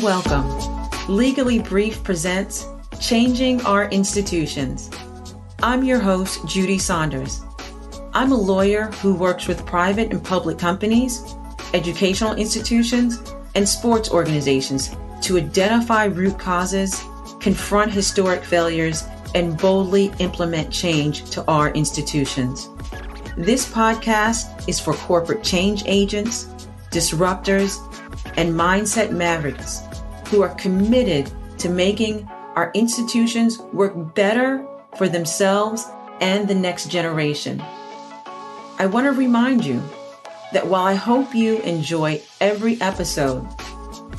welcome. Legally Brief presents Changing Our Institutions. I'm your host, Judy Saunders. I'm a lawyer who works with private and public companies, educational institutions, and sports organizations to identify root causes, confront historic failures, and boldly implement change to our institutions. This podcast is for corporate change agents, disruptors, and mindset mavericks who are committed to making our institutions work better for themselves and the next generation. I want to remind you that while I hope you enjoy every episode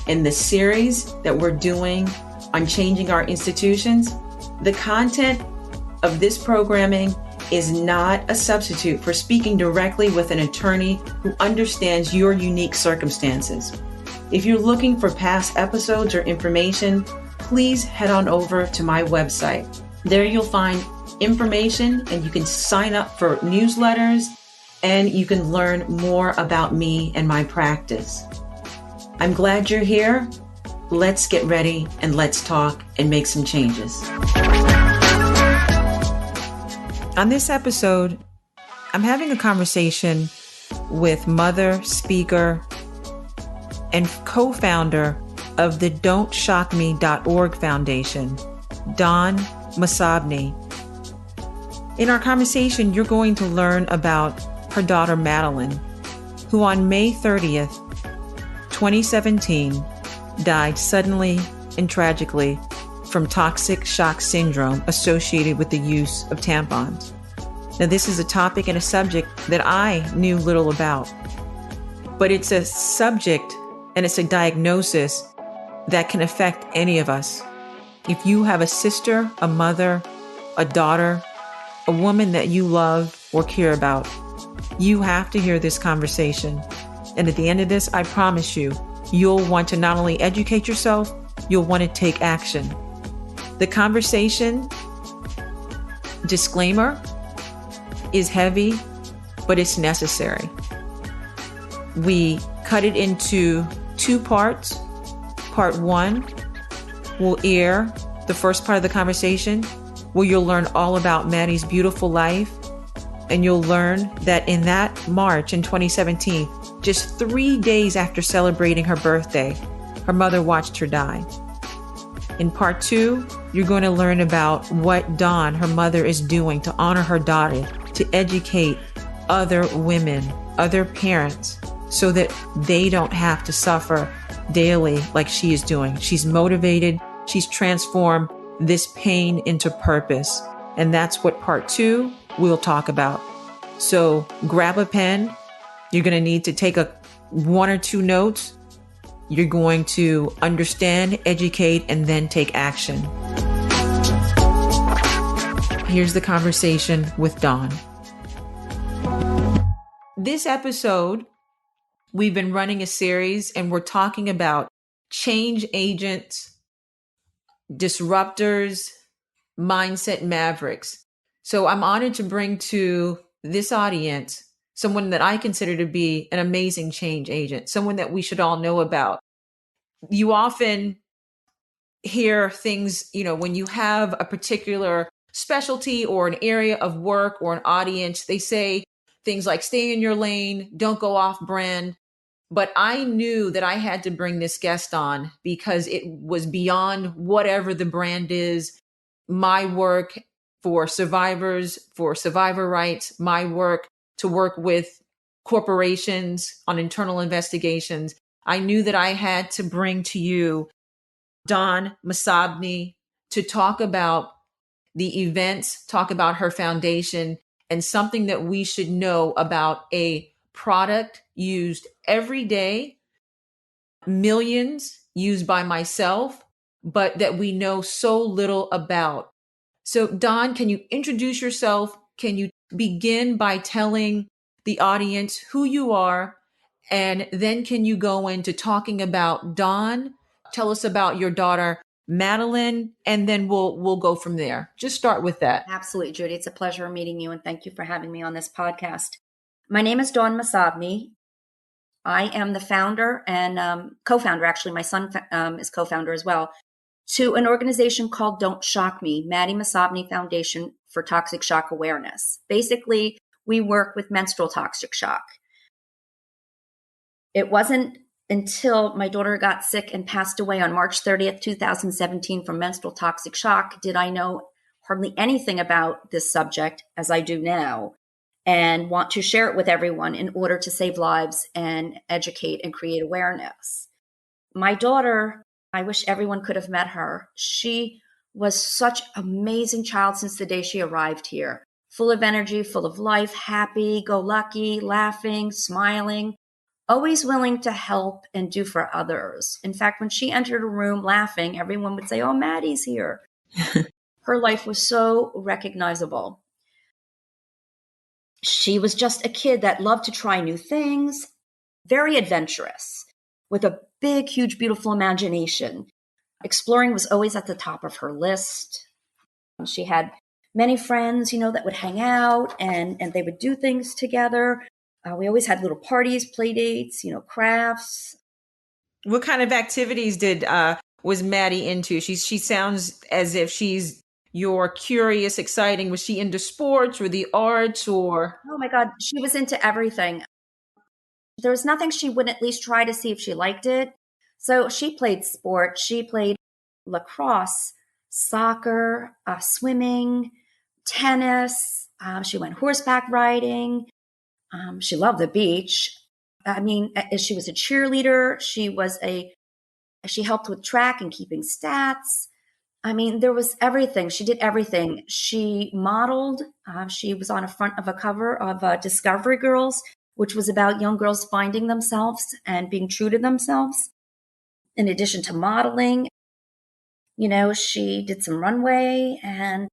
in the series that we're doing on changing our institutions, the content of this programming is not a substitute for speaking directly with an attorney who understands your unique circumstances. If you're looking for past episodes or information, please head on over to my website. There you'll find information and you can sign up for newsletters and you can learn more about me and my practice. I'm glad you're here. Let's get ready and let's talk and make some changes. On this episode, I'm having a conversation with mother, speaker, and co-founder of the Don'tShockMe.org Foundation, Dawn Massabni. In our conversation, you're going to learn about her daughter, Madeline, who on May 30th, 2017, died suddenly and tragically from toxic shock syndrome associated with the use of tampons. Now, this is a topic and a subject that I knew little about, but it's a subject and it's a diagnosis that can affect any of us. If you have a sister, a mother, a daughter, a woman that you love or care about, you have to hear this conversation. And at the end of this, I promise you, you'll want to not only educate yourself, you'll want to take action. The conversation, disclaimer, is heavy, but it's necessary. We cut it into 2 parts. Part 1 will air the first part of the conversation where you'll learn all about Maddie's beautiful life. And you'll learn that in that March in 2017, just 3 days after celebrating her birthday, her mother watched her die. In part 2, you're going to learn about what Dawn, her mother, is doing to honor her daughter, to educate other women, other parents, so that they don't have to suffer daily like she is doing. She's motivated. She's transformed this pain into purpose. And that's what part 2 we'll talk about. So grab a pen. You're going to need to take 1 or 2 notes. You're going to understand, educate, and then take action. Here's the conversation with Dawn. This episode, we've been running a series and we're talking about change agents, disruptors, mindset mavericks. So I'm honored to bring to this audience someone that I consider to be an amazing change agent, someone that we should all know about. You often hear things, when you have a particular specialty or an area of work or an audience, they say things like stay in your lane, don't go off brand. But I knew that I had to bring this guest on because it was beyond whatever the brand is. My work for survivors, for survivor rights, my work to work with corporations on internal investigations. I knew that I had to bring to you Dawn Massabni to talk about the events, talk about her foundation, and something that we should know about a product used every day, millions used by myself, but that we know so little about. So Dawn, can you introduce yourself? Can you begin by telling the audience who you are? And then can you go into talking about Dawn? Tell us about your daughter, Madeline, and then we'll go from there. Just start with that. Absolutely, Judy. It's a pleasure meeting you, and thank you for having me on this podcast. My name is Dawn Massabni. I am the founder and co-founder, actually, my son is co-founder as well, to an organization called Don't Shock Me, Maddie Massabni Foundation for Toxic Shock Awareness. Basically, we work with menstrual toxic shock. It wasn't until my daughter got sick and passed away on March 30th, 2017 from menstrual toxic shock did I know hardly anything about this subject as I do now and want to share it with everyone in order to save lives and educate and create awareness. My daughter, I wish everyone could have met her. She was such an amazing child since the day she arrived here. Full of energy, full of life, happy, go lucky, laughing, smiling, always willing to help and do for others. In fact, when she entered a room laughing, everyone would say, "Oh, Maddie's here." Her life was so recognizable. She was just a kid that loved to try new things, very adventurous, with a big, huge, beautiful imagination. Exploring was always at the top of her list. She had many friends, that would hang out and they would do things together. We always had little parties, play dates, crafts. What kind of activities was Maddie into? She sounds as if she's your curious, exciting. Was she into sports or the arts or? Oh my God, she was into everything. There was nothing she wouldn't at least try to see if she liked it. So she played sport. She played lacrosse, soccer, swimming, tennis. She went horseback riding. She loved the beach. I mean, she was a cheerleader. She helped with track and keeping stats. I mean, there was everything. She did everything. She modeled. She was on a front of a cover of Discovery Girls, which was about young girls finding themselves and being true to themselves. In addition to modeling, she did some runway and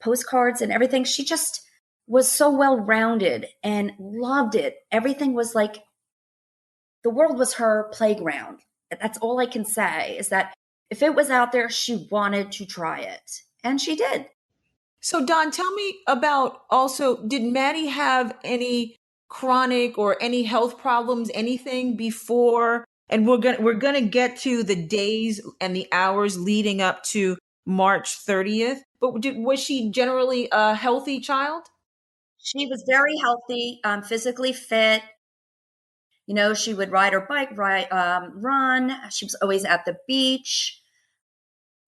postcards and everything. She just was so well-rounded and loved it. Everything was like the world was her playground. That's all I can say is that if it was out there, she wanted to try it. And she did. So Don, tell me about also, did Maddie have any chronic or any health problems, anything before? And we're gonna get to the days and the hours leading up to March 30th. But was she generally a healthy child? She was very healthy, physically fit. She would ride her bike, run. She was always at the beach,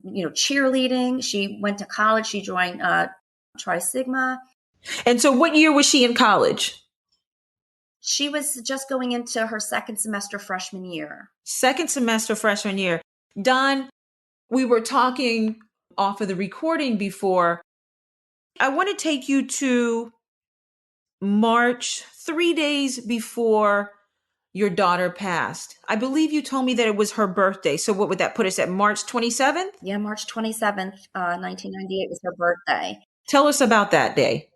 cheerleading. She went to college. She joined Tri Sigma. And so what year was she in college? She was just going into her second semester freshman year. Second semester freshman year. Don, we were talking off of the recording before. I want to take you to March, 3 days before your daughter passed. I believe you told me that it was her birthday. So what would that put us at, March 27th? Yeah, March 27th, 1998 was her birthday. Tell us about that day.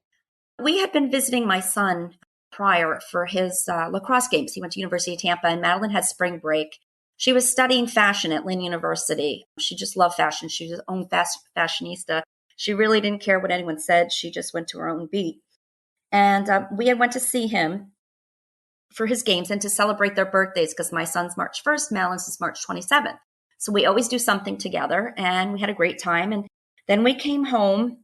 We had been visiting my son prior for his lacrosse games. He went to University of Tampa, and Madeline had spring break. She was studying fashion at Lynn University. She just loved fashion. She was her own fashionista. She really didn't care what anyone said. She just went to her own beat. And we had went to see him for his games and to celebrate their birthdays because my son's March 1st, Madeline's is March 27th. So we always do something together, and we had a great time. And then we came home,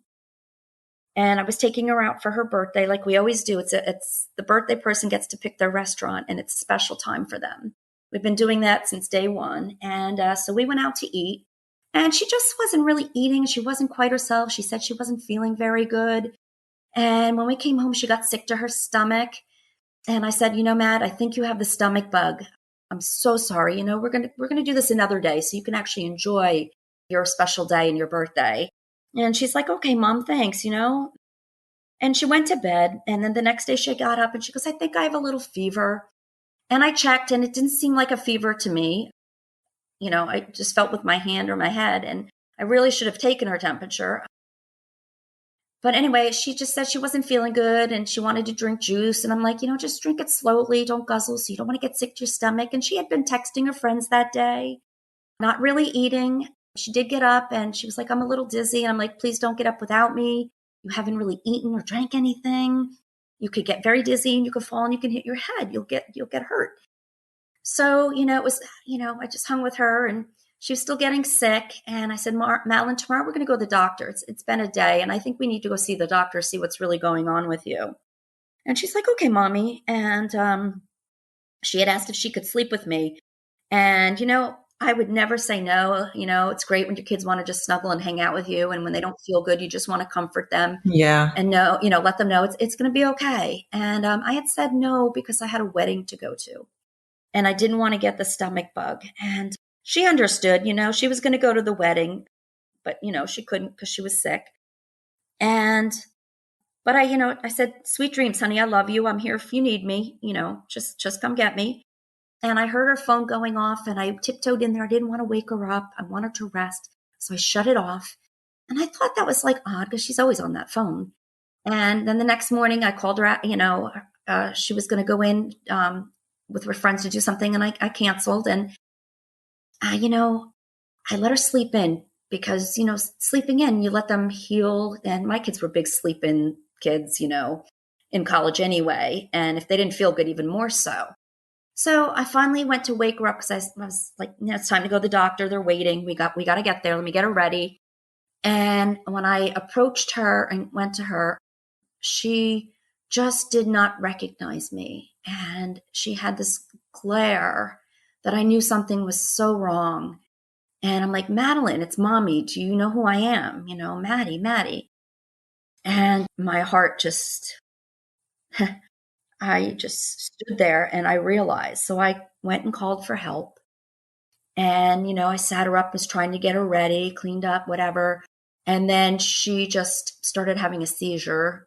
and I was taking her out for her birthday like we always do. It's the birthday person gets to pick their restaurant, and it's a special time for them. We've been doing that since day one. And so we went out to eat, and she just wasn't really eating. She wasn't quite herself. She said she wasn't feeling very good. And when we came home, she got sick to her stomach. And I said, Matt, I think you have the stomach bug. I'm so sorry. We're gonna do this another day so you can actually enjoy your special day and your birthday. And she's like, okay, Mom, thanks, And she went to bed. And then the next day she got up and she goes, I think I have a little fever. And I checked, and it didn't seem like a fever to me. I just felt with my hand or my head, and I really should have taken her temperature. But anyway, she just said she wasn't feeling good and she wanted to drink juice. And I'm like, just drink it slowly. Don't guzzle so you don't want to get sick to your stomach. And she had been texting her friends that day, not really eating. She did get up and she was like, I'm a little dizzy. And I'm like, please don't get up without me. You haven't really eaten or drank anything. you could get very dizzy and you could fall and you can hit your head. You'll get hurt. So, it was, I just hung with her and she was still getting sick. And I said, Madeline, tomorrow we're going to go to the doctor. It's been a day. And I think we need to go see the doctor, see what's really going on with you. And she's like, okay, mommy. And she had asked if she could sleep with me. And, I would never say no. It's great when your kids want to just snuggle and hang out with you. And when they don't feel good, you just want to comfort them. Yeah. And let them know it's going to be okay. And I had said no because I had a wedding to go to. And I didn't want to get the stomach bug. And she understood, she was going to go to the wedding, but, she couldn't because she was sick. But I said, sweet dreams, honey. I love you. I'm here if you need me, just come get me. And I heard her phone going off and I tiptoed in there. I didn't want to wake her up. I wanted to rest. So I shut it off. And I thought that was like odd because she's always on that phone. And then the next morning I called her out, she was going to go in with her friends to do something. And I canceled. And, I let her sleep in because, sleeping in, you let them heal. And my kids were big sleep-in kids, in college anyway. And if they didn't feel good, even more so. So I finally went to wake her up because I was like, it's time to go to the doctor. They're waiting. We got to get there. Let me get her ready. And when I approached her and went to her, she just did not recognize me. And she had this glare that I knew something was so wrong. And I'm like, Madeline, it's mommy. Do you know who I am? Maddie. And my heart just, I just stood there and I realized. So I went and called for help. And, I sat her up, was trying to get her ready, cleaned up, whatever. And then she just started having a seizure.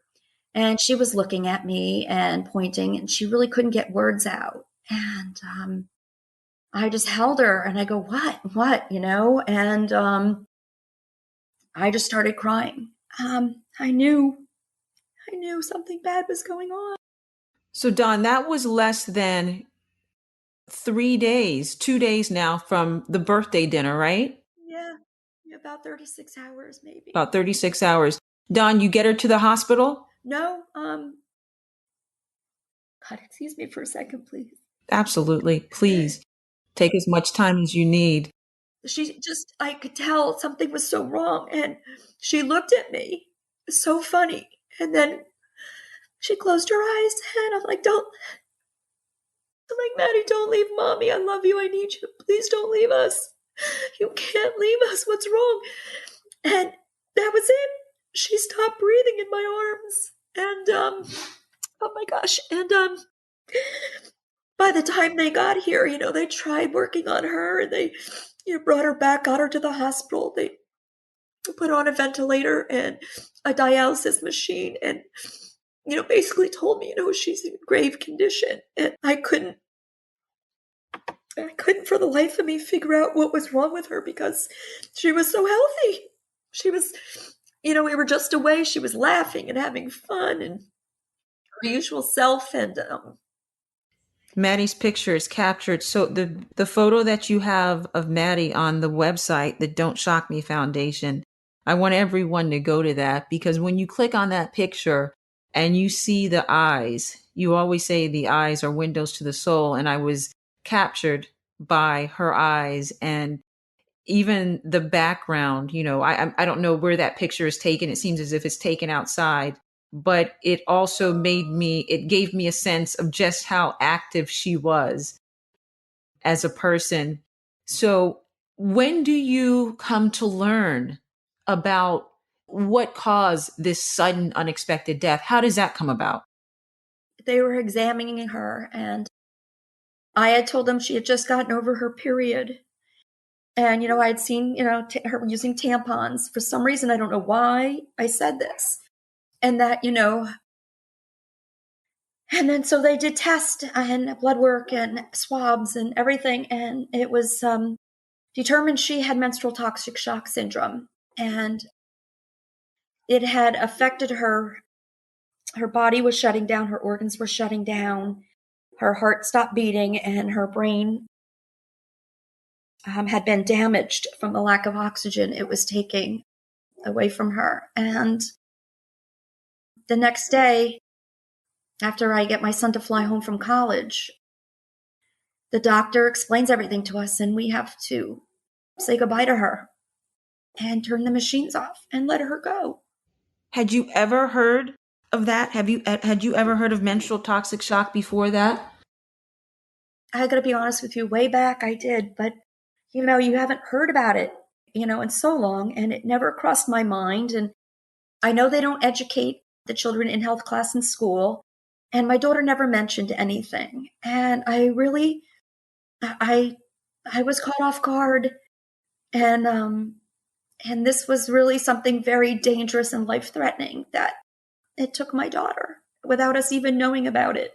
And she was looking at me and pointing, and she really couldn't get words out. And I just held her and I go, what, And I just started crying. I knew something bad was going on. So Dawn, that was less than 3 days, 2 days now from the birthday dinner, right? Yeah, about 36 hours maybe. About 36 hours. Dawn, you get her to the hospital? No, God, excuse me for a second, please. Absolutely. Please take as much time as you need. I could tell something was so wrong. And she looked at me, so funny. And then she closed her eyes and I'm like, Maddie, don't leave mommy. I love you. I need you. Please don't leave us. You can't leave us. What's wrong? And that was it. She stopped breathing in my arms. And, oh my gosh. And, by the time they got here, they tried working on her and they, brought her back, got her to the hospital. They put her on a ventilator and a dialysis machine and, basically told me, she's in grave condition. And I couldn't for the life of me figure out what was wrong with her because she was so healthy. She was, we were just away. She was laughing and having fun and her usual self. And Maddie's picture is captured. So the photo that you have of Maddie on the website, the Don't Shock Me Foundation, I want everyone to go to that because when you click on that picture and you see the eyes, you always say the eyes are windows to the soul. And I was captured by her eyes and even the background, I don't know where that picture is taken. It seems as if it's taken outside, but it also it gave me a sense of just how active she was as a person. So when do you come to learn about what caused this sudden unexpected death? How does that come about? They were examining her and I had told them she had just gotten over her period. And, I had seen, her using tampons. For some reason, I don't know why I said this. And that, and then so they did tests and blood work and swabs and everything. And it was determined she had menstrual toxic shock syndrome. And it had affected her. Her body was shutting down. Her organs were shutting down. Her heart stopped beating and her brain had been damaged from the lack of oxygen it was taking away from her. And the next day, After I get my son to fly home from college, the doctor explains everything to us, and we have to say goodbye to her and turn the machines off and let her go. Had you ever heard of that? Had you ever heard of menstrual toxic shock before that? I gotta be honest with you, way back I did, but you haven't heard about it, in so long, and it never crossed my mind. And I know they don't educate the children in health class in school, and my daughter never mentioned anything. And I I was caught off guard, and this was really something very dangerous and life threatening that it took my daughter without us even knowing about it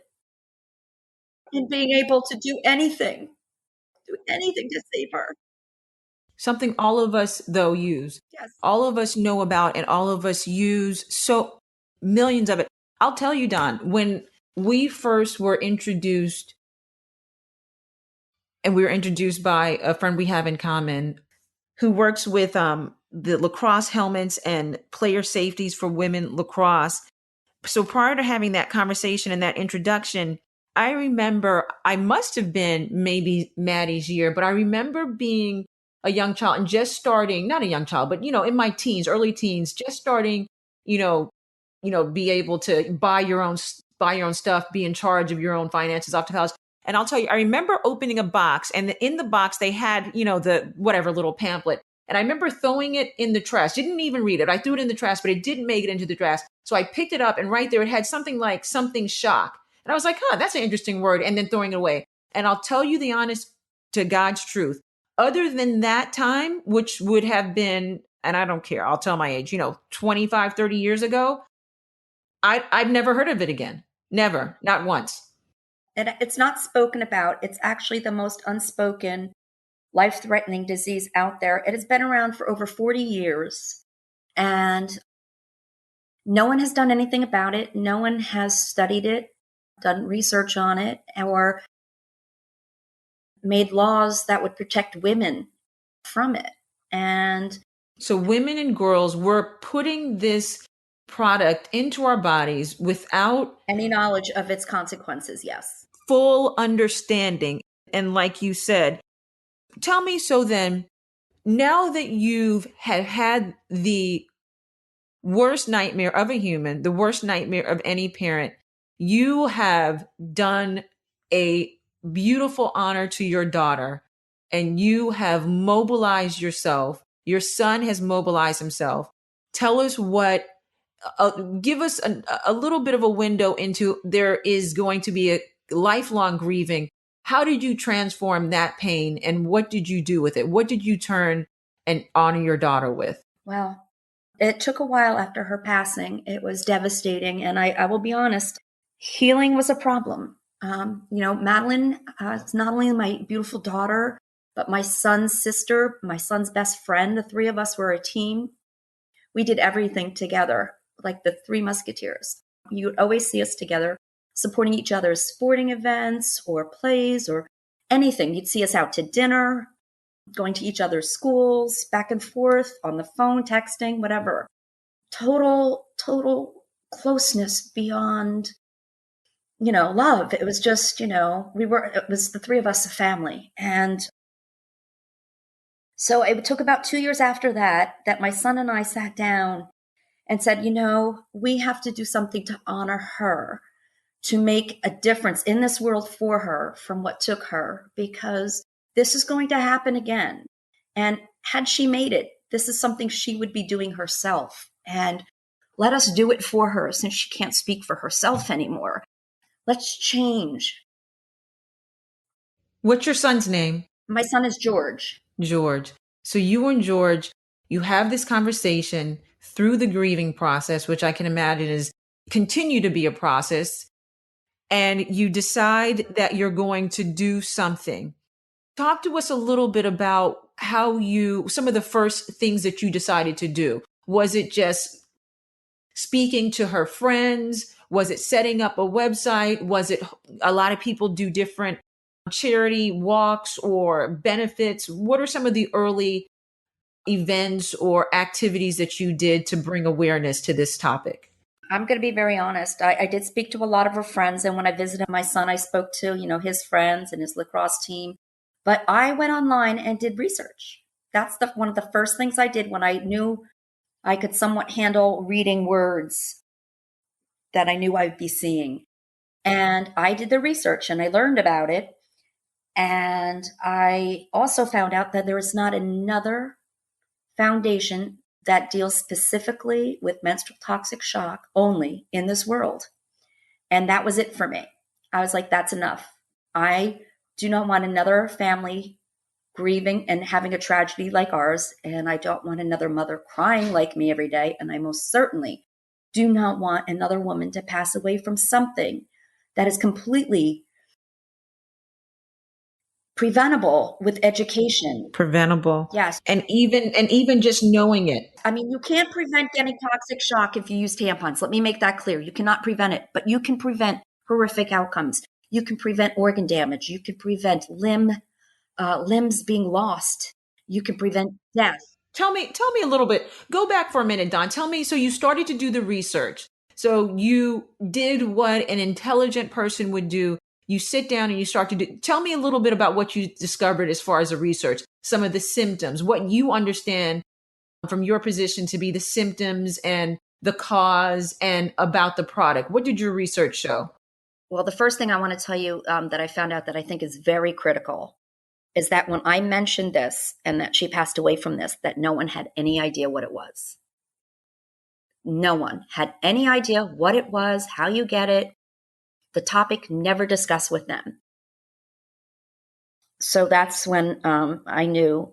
and being able to do anything to save her. Something all of us, though, use. Yes. All of us know about and all of us use so millions of it. I'll tell you, Don, when we first were introduced, and we were introduced by a friend we have in common who works with the lacrosse helmets and player safeties for women lacrosse. So prior to having that conversation and that introduction, I remember I must have been maybe Maddie's year, but I remember being a young child and just starting, not a young child, but in my teens, early teens, just starting, you know, be able to buy your own stuff, be in charge of your own finances off to college. And I'll tell you, I remember opening a box, and in the box they had, the whatever little pamphlet. And I remember throwing it in the trash. Didn't even read it. I threw it in the trash, but it didn't make it into the trash. So I picked it up, and right there it had something like something shock. And I was like, that's an interesting word. And then throwing it away. And I'll tell you the honest to God's truth. Other than that time, which would have been, and I don't care, I'll tell my age, 25, 30 years ago, I've never heard of it again. Never, not once. And it's not spoken about. It's actually the most unspoken, life-threatening disease out there. It has been around for over 40 years, and no one has done anything about it. No one has studied it, done research on it, or made laws that would protect women from it. And so women and girls were putting this product into our bodies without any knowledge of its consequences, yes. Full understanding. And like you said, tell me, so then, now that you've had the worst nightmare of a human, the worst nightmare of any parent, you have done a beautiful honor to your daughter, and you have mobilized yourself. Your son has mobilized himself. Tell us give us a little bit of a window into, there is going to be a lifelong grieving. How did you transform that pain, and what did you do with it? What did you turn and honor your daughter with? Well, it took a while after her passing. It was devastating. And I will be honest, healing was a problem. Madeline is not only my beautiful daughter, but my son's sister, my son's best friend. The three of us were a team. We did everything together, like the Three Musketeers. You would always see us together, supporting each other's sporting events or plays or anything. You'd see us out to dinner, going to each other's schools, back and forth on the phone, texting, whatever. Total closeness beyond, love. It was just, it was the three of us, a family. And so it took about 2 years after that my son and I sat down and said, we have to do something to honor her, to make a difference in this world for her from what took her, because this is going to happen again. And had she made it, this is something she would be doing herself. And let us do it for her, since she can't speak for herself anymore. Let's change. What's your son's name? My son is George. George. So you and George, you have this conversation through the grieving process, which I can imagine is continue to be a process. And you decide that you're going to do something. Talk to us a little bit about some of the first things that you decided to do. Was it just speaking to her friends? Was it setting up a website? Was it, a lot of people do different charity walks or benefits? What are some of the early events or activities that you did to bring awareness to this topic? I'm going to be very honest. I did speak to a lot of her friends. And when I visited my son, I spoke to, his friends and his lacrosse team. But I went online and did research. That's one of the first things I did when I knew I could somewhat handle reading words that I knew I'd be seeing. And I did the research and I learned about it. And I also found out that there is not another foundation that deals specifically with menstrual toxic shock only in this world. And that was it for me. I was like, that's enough. I do not want another family grieving and having a tragedy like ours. And I don't want another mother crying like me every day. And I most certainly do not want another woman to pass away from something that is completely preventable with education. Preventable. Yes. And even just knowing it. I mean, you can't prevent getting toxic shock if you use tampons. Let me make that clear. You cannot prevent it, but you can prevent horrific outcomes. You can prevent organ damage. You can prevent limbs being lost. You can prevent death. Tell me a little bit. Go back for a minute, Dawn. Tell me, so you started to do the research. So you did what an intelligent person would do. You sit down and you start to do. Tell me a little bit about what you discovered as far as the research, some of the symptoms, what you understand from your position to be the symptoms and the cause and about the product. What did your research show? Well, the first thing I want to tell you that I found out that I think is very critical is that when I mentioned this and that she passed away from this, that no one had any idea what it was. No one had any idea what it was, how you get it. The topic never discussed with them. So that's when I knew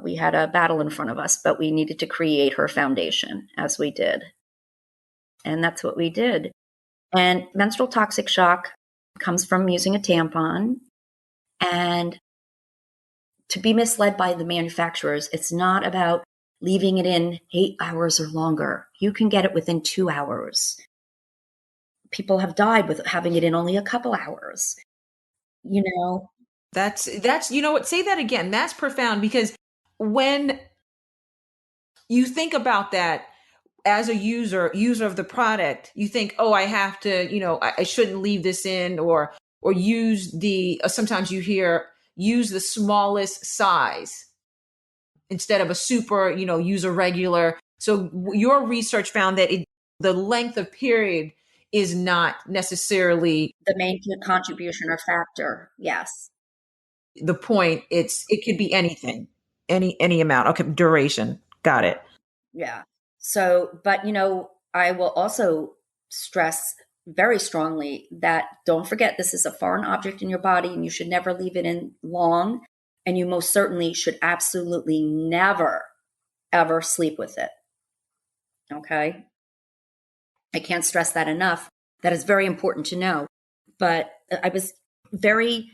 we had a battle in front of us, but we needed to create her foundation, as we did. And that's what we did. And menstrual toxic shock comes from using a tampon. And to be misled by the manufacturers, it's not about leaving it in 8 hours or longer. You can get it within 2 hours. People have died with having it in only a couple hours. That's what, say that again. That's profound, because when you think about that as a user of the product, you think, oh, I have to, I shouldn't leave this in, or use sometimes you hear use the smallest size instead of a super, use a regular. So your research found that the length of period is not necessarily the main contribution or factor. Yes. The point. It could be anything, any amount. Okay. Duration. Got it. Yeah. So, but I will also stress very strongly that don't forget, this is a foreign object in your body and you should never leave it in long. And you most certainly should absolutely never, ever sleep with it. Okay. I can't stress that enough. That is very important to know. But I was very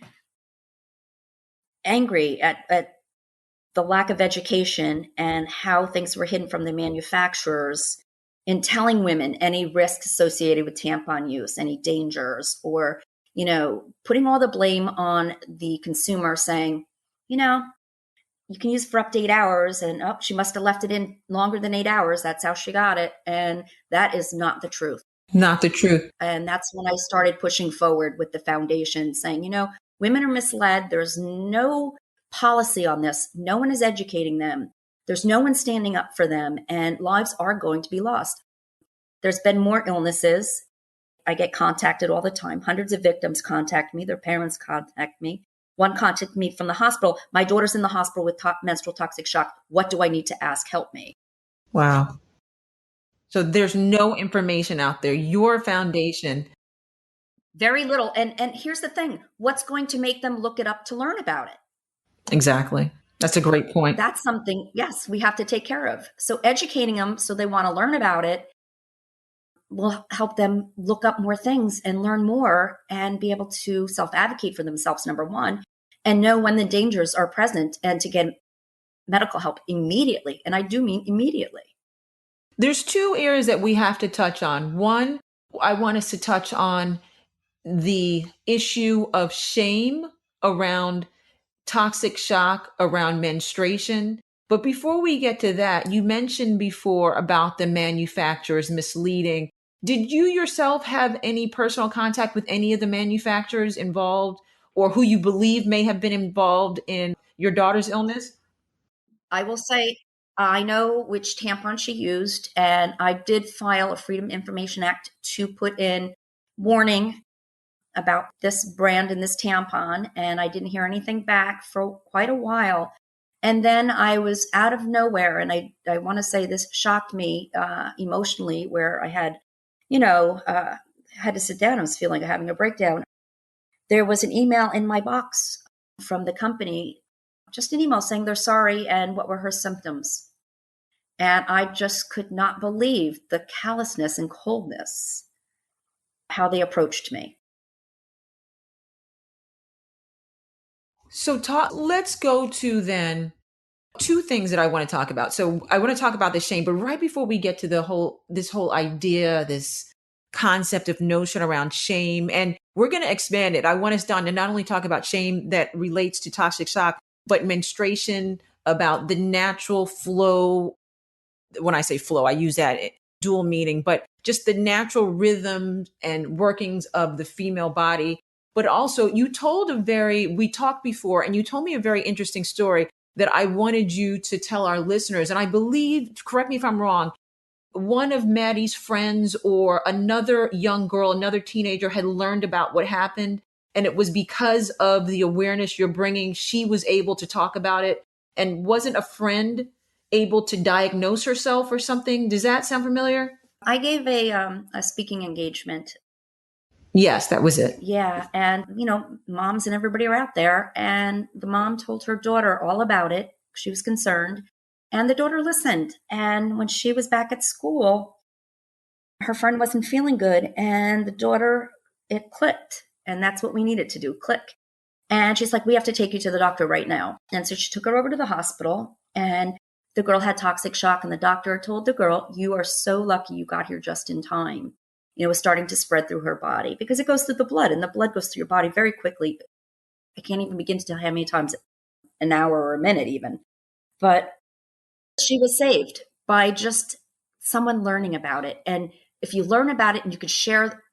angry at the lack of education and how things were hidden from the manufacturers in telling women any risks associated with tampon use, any dangers, or, putting all the blame on the consumer, saying, you can use for up to 8 hours, and she must have left it in longer than 8 hours. That's how she got it. And that is not the truth. Not the truth. And that's when I started pushing forward with the foundation, saying, women are misled. There's no policy on this. No one is educating them. There's no one standing up for them, and lives are going to be lost. There's been more illnesses. I get contacted all the time. Hundreds of victims contact me. Their parents contact me. One contacted me from the hospital. My daughter's in the hospital with menstrual toxic shock. What do I need to ask? Help me. Wow. So there's no information out there. Your foundation. Very little. And here's the thing. What's going to make them look it up to learn about it? Exactly. That's a great point. That's something, yes, we have to take care of. So educating them so they want to learn about it will help them look up more things and learn more and be able to self-advocate for themselves, number one, and know when the dangers are present and to get medical help immediately. And I do mean immediately. There's two areas that we have to touch on. One, I want us to touch on the issue of shame around toxic shock, around menstruation. But before we get to that, you mentioned before about the manufacturers misleading Did you yourself have any personal contact with any of the manufacturers involved or who you believe may have been involved in your daughter's illness? I will say I know which tampon she used, and I did file a Freedom Information Act to put in warning about this brand and this tampon, and I didn't hear anything back for quite a while. And then I was out of nowhere, and I want to say this shocked me emotionally, where I had, had to sit down. I was feeling like having a breakdown. There was an email in my box from the company, just an email saying they're sorry and what were her symptoms. And I just could not believe the callousness and coldness, how they approached me. So let's go to then two things that I want to talk about. So I want to talk about the shame, but right before we get to this whole idea, this concept of notion around shame, and we're going to expand it. I want us, Dawn, to not only talk about shame that relates to toxic shock, but menstruation, about the natural flow. When I say flow, I use that dual meaning, but just the natural rhythm and workings of the female body. But also, we talked before, and you told me a very interesting story that I wanted you to tell our listeners. And I believe, correct me if I'm wrong, one of Maddie's friends or another young girl, another teenager had learned about what happened. And it was because of the awareness you're bringing, she was able to talk about it. And wasn't a friend able to diagnose herself or something? Does that sound familiar? I gave a speaking engagement. Yes, that was it. Yeah. And, moms and everybody are out there. And the mom told her daughter all about it. She was concerned. And the daughter listened. And when she was back at school, her friend wasn't feeling good. And the daughter, it clicked. And that's what we needed to do, click. And she's like, we have to take you to the doctor right now. And so she took her over to the hospital. And the girl had toxic shock. And the doctor told the girl, you are so lucky you got here just in time. It was starting to spread through her body because it goes through the blood, and the blood goes through your body very quickly. I can't even begin to tell how many times, an hour or a minute even. But she was saved by just someone learning about it. And if you learn about it and you could share,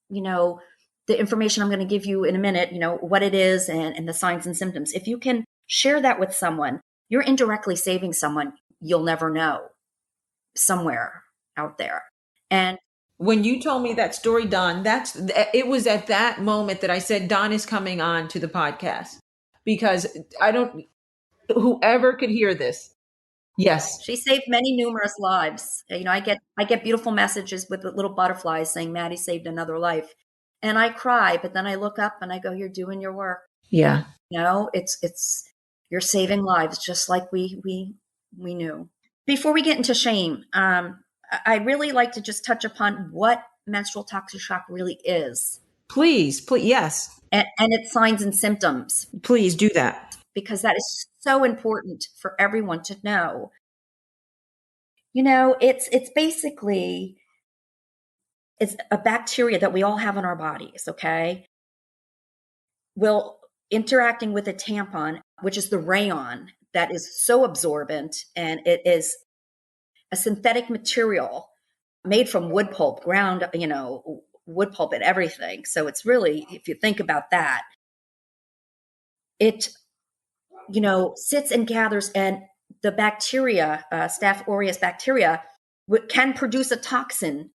the information I'm going to give you in a minute, what it is and the signs and symptoms. If you can share that with someone, you're indirectly saving someone you'll never know somewhere out there. And when you told me that story, Dawn, it was at that moment that I said, Dawn is coming on to the podcast because whoever could hear this. Yes. She saved many numerous lives. I get beautiful messages with the little butterflies saying Maddie saved another life. And I cry, but then I look up and I go, you're doing your work. Yeah. It's you're saving lives just like we knew. Before we get into shame, I really like to just touch upon what menstrual toxic shock really is. Please, yes. And its signs and symptoms. Please do that. Because that is so important for everyone to know. It's basically, it's a bacteria that we all have in our bodies, okay? Interacting with a tampon, which is the rayon that is so absorbent, and it is a synthetic material made from wood pulp, ground, wood pulp and everything. So it's really, if you think about that, it, sits and gathers, and the bacteria, Staph aureus bacteria, can produce a toxin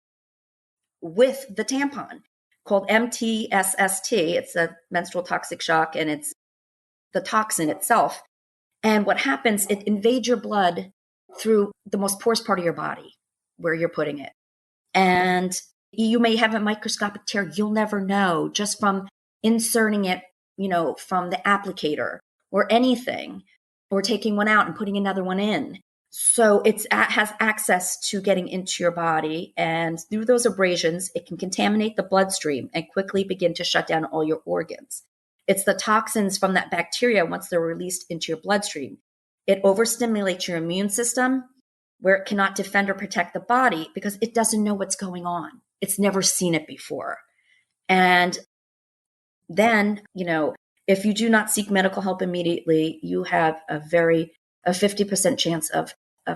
with the tampon called MTSST. It's a menstrual toxic shock, and it's the toxin itself. And what happens, it invades your blood through the most porous part of your body where you're putting it. And you may have a microscopic tear. You'll never know just from inserting it, from the applicator or anything, or taking one out and putting another one in. So it has access to getting into your body. And through those abrasions, it can contaminate the bloodstream and quickly begin to shut down all your organs. It's the toxins from that bacteria, once they're released into your bloodstream, it overstimulates your immune system, where it cannot defend or protect the body because it doesn't know what's going on. It's never seen it before. And then, if you do not seek medical help immediately, you have a 50% chance of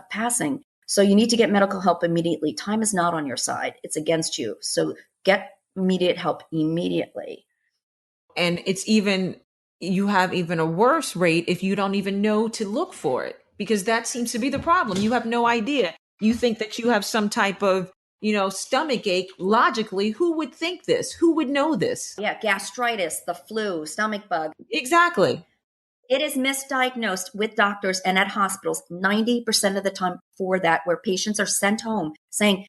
passing. So you need to get medical help immediately. Time is not on your side. It's against you. So get immediate help immediately. And you have even a worse rate if you don't even know to look for it, because that seems to be the problem. You have no idea. You think that you have some type of, stomach ache. Logically, who would think this? Who would know this? Yeah, gastritis, the flu, stomach bug. Exactly. It is misdiagnosed with doctors and at hospitals 90% of the time for that, where patients are sent home saying,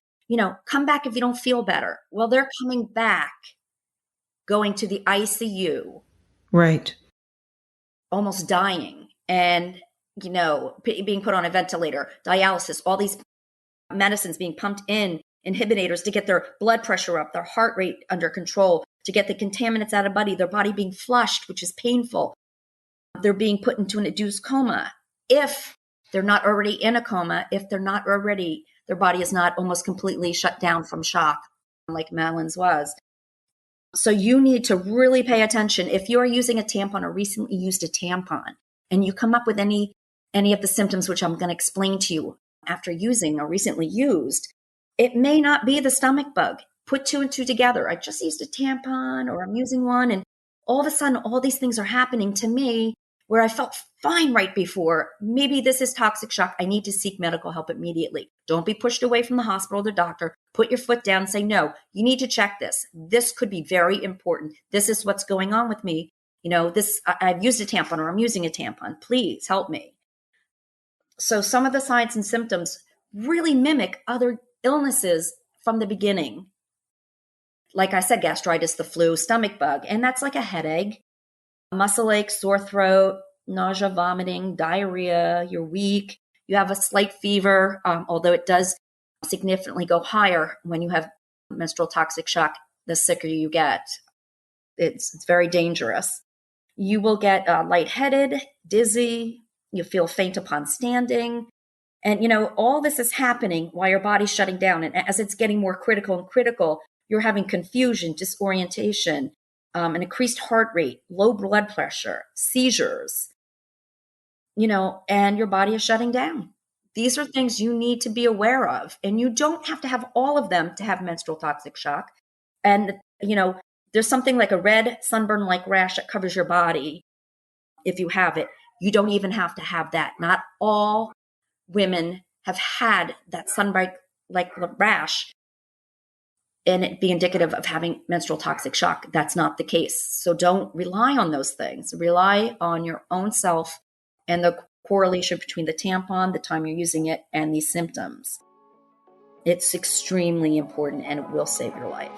come back if you don't feel better. Well, they're coming back, going to the ICU. Right. Almost dying and, being put on a ventilator, dialysis, all these medicines being pumped in, inhibitors to get their blood pressure up, their heart rate under control, to get the contaminants out of their body being flushed, which is painful. They're being put into an induced coma. If they're not already in a coma, their body is not almost completely shut down from shock, like Madeline's was. So you need to really pay attention. If you're using a tampon or recently used a tampon, and you come up with any of the symptoms, which I'm going to explain to you after using or recently used, it may not be the stomach bug. Put 2 and 2 together. I just used a tampon, or I'm using one, and all of a sudden, all these things are happening to me where I felt fine right before. Maybe this is toxic shock. I need to seek medical help immediately. Don't be pushed away from the hospital or the doctor. Put your foot down and say, no, you need to check this. This could be very important. This is what's going on with me. I've used a tampon, or I'm using a tampon. Please help me. So some of the signs and symptoms really mimic other illnesses from the beginning. Like I said, gastritis, the flu, stomach bug, and that's like a headache, muscle ache, sore throat, nausea, vomiting, diarrhea, you're weak, you have a slight fever, although it does significantly go higher when you have menstrual toxic shock, the sicker you get. It's very dangerous. You will get lightheaded, dizzy, you feel faint upon standing. And, all this is happening while your body's shutting down. And as it's getting more critical, you're having confusion, disorientation, an increased heart rate, low blood pressure, seizures, and your body is shutting down. These are things you need to be aware of. And you don't have to have all of them to have menstrual toxic shock. And, there's something like a red sunburn-like rash that covers your body if you have it. You don't even have to have that. Not all women have had that sunburn-like rash and it be indicative of having menstrual toxic shock. That's not the case. So don't rely on those things. Rely on your own self and the correlation between the tampon, the time you're using it, and these symptoms. It's extremely important, and it will save your life.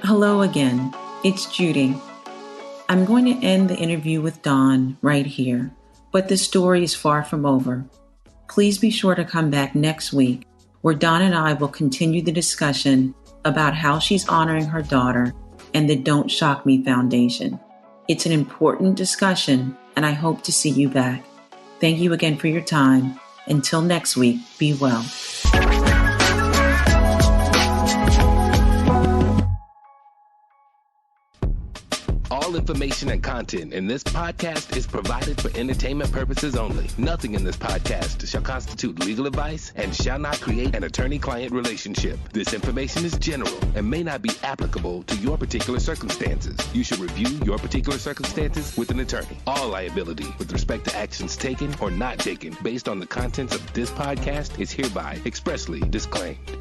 Hello again. It's Judy. I'm going to end the interview with Dawn right here, but the story is far from over. Please be sure to come back next week, where Dawn and I will continue the discussion about how she's honoring her daughter and the Don't Shock Me Foundation. It's an important discussion, and I hope to see you back. Thank you again for your time. Until next week, be well. All information and content in this podcast is provided for entertainment purposes only. Nothing in this podcast shall constitute legal advice and shall not create an attorney-client relationship. This information is general and may not be applicable to your particular circumstances. You should review your particular circumstances with an attorney. All liability with respect to actions taken or not taken based on the contents of this podcast is hereby expressly disclaimed.